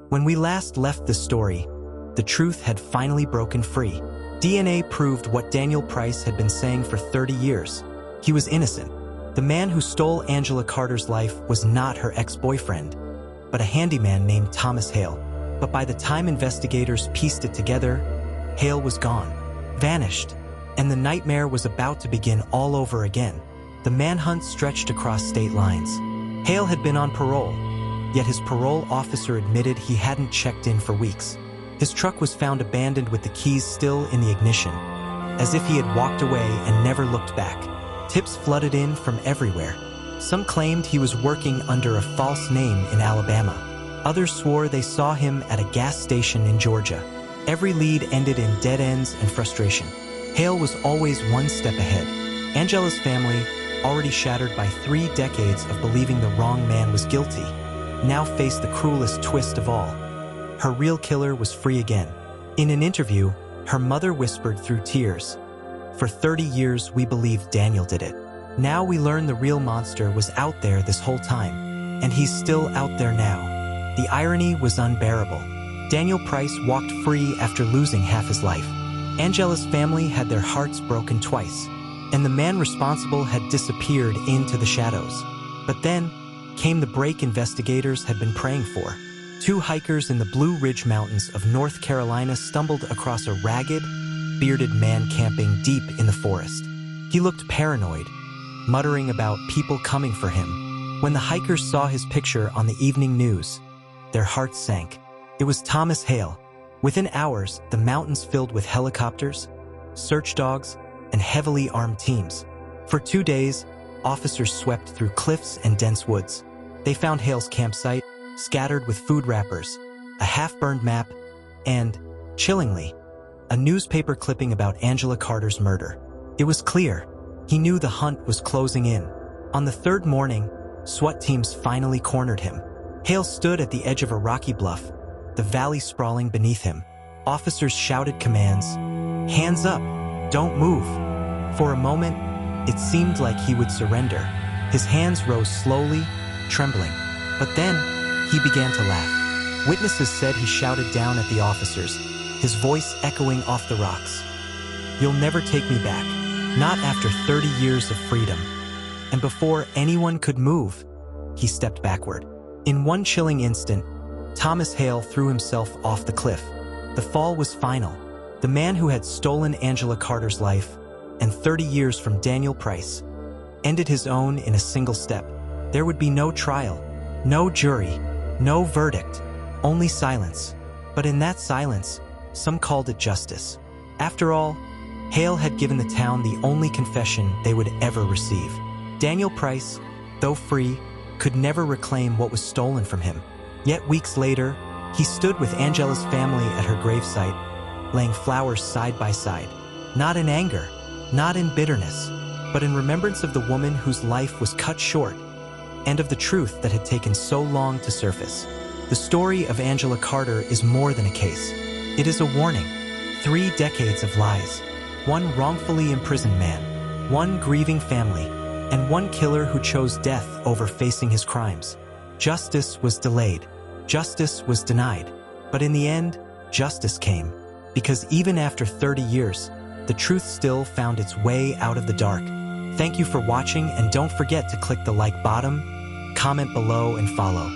When we last left the story, the truth had finally broken free. DNA proved what Daniel Price had been saying for 30 years. He was innocent. The man who stole Angela Carter's life was not her ex-boyfriend, but a handyman named Thomas Hale. But by the time investigators pieced it together, Hale was gone, vanished, and the nightmare was about to begin all over again. The manhunt stretched across state lines. Hale had been on parole, yet his parole officer admitted he hadn't checked in for weeks. His truck was found abandoned with the keys still in the ignition, as if he had walked away and never looked back. Tips flooded in from everywhere. Some claimed he was working under a false name in Alabama. Others swore they saw him at a gas station in Georgia. Every lead ended in dead ends and frustration. Hale was always one step ahead. Angela's family, already shattered by 3 decades of believing the wrong man was guilty, now faced the cruelest twist of all. Her real killer was free again. In an interview, her mother whispered through tears, "For 30 years we believed Daniel did it. Now we learn the real monster was out there this whole time, and he's still out there now." The irony was unbearable. Daniel Price walked free after losing half his life. Angela's family had their hearts broken twice, and the man responsible had disappeared into the shadows. But then came the break investigators had been praying for. 2 hikers in the Blue Ridge Mountains of North Carolina stumbled across a ragged, bearded man camping deep in the forest. He looked paranoid, muttering about people coming for him. When the hikers saw his picture on the evening news, their hearts sank. It was Thomas Hale. Within hours, the mountains filled with helicopters, search dogs, and heavily armed teams. For 2 days, officers swept through cliffs and dense woods. They found Hale's campsite, scattered with food wrappers, a half-burned map, and, chillingly, a newspaper clipping about Angela Carter's murder. It was clear. He knew the hunt was closing in. On the 3rd morning, SWAT teams finally cornered him. Hale stood at the edge of a rocky bluff, the valley sprawling beneath him. Officers shouted commands, "Hands up! Don't move!" For a moment, it seemed like he would surrender. His hands rose slowly, trembling. But then, he began to laugh. Witnesses said he shouted down at the officers, his voice echoing off the rocks. "You'll never take me back. Not after 30 years of freedom." And before anyone could move, he stepped backward. In one chilling instant, Thomas Hale threw himself off the cliff. The fall was final. The man who had stolen Angela Carter's life, and 30 years from Daniel Price, ended his own in a single step. There would be no trial, no jury, no verdict, only silence. But in that silence, some called it justice. After all, Hale had given the town the only confession they would ever receive. Daniel Price, though free, could never reclaim what was stolen from him. Yet weeks later, he stood with Angela's family at her gravesite, laying flowers side by side. Not in anger, not in bitterness, but in remembrance of the woman whose life was cut short, and of the truth that had taken so long to surface. The story of Angela Carter is more than a case. It is a warning. 3 decades of lies. 1 wrongfully imprisoned man. 1 grieving family. And 1 killer who chose death over facing his crimes. Justice was delayed. Justice was denied. But in the end, justice came. Because even after 30 years, the truth still found its way out of the dark. Thank you for watching, and don't forget to click the like button, comment below, and follow.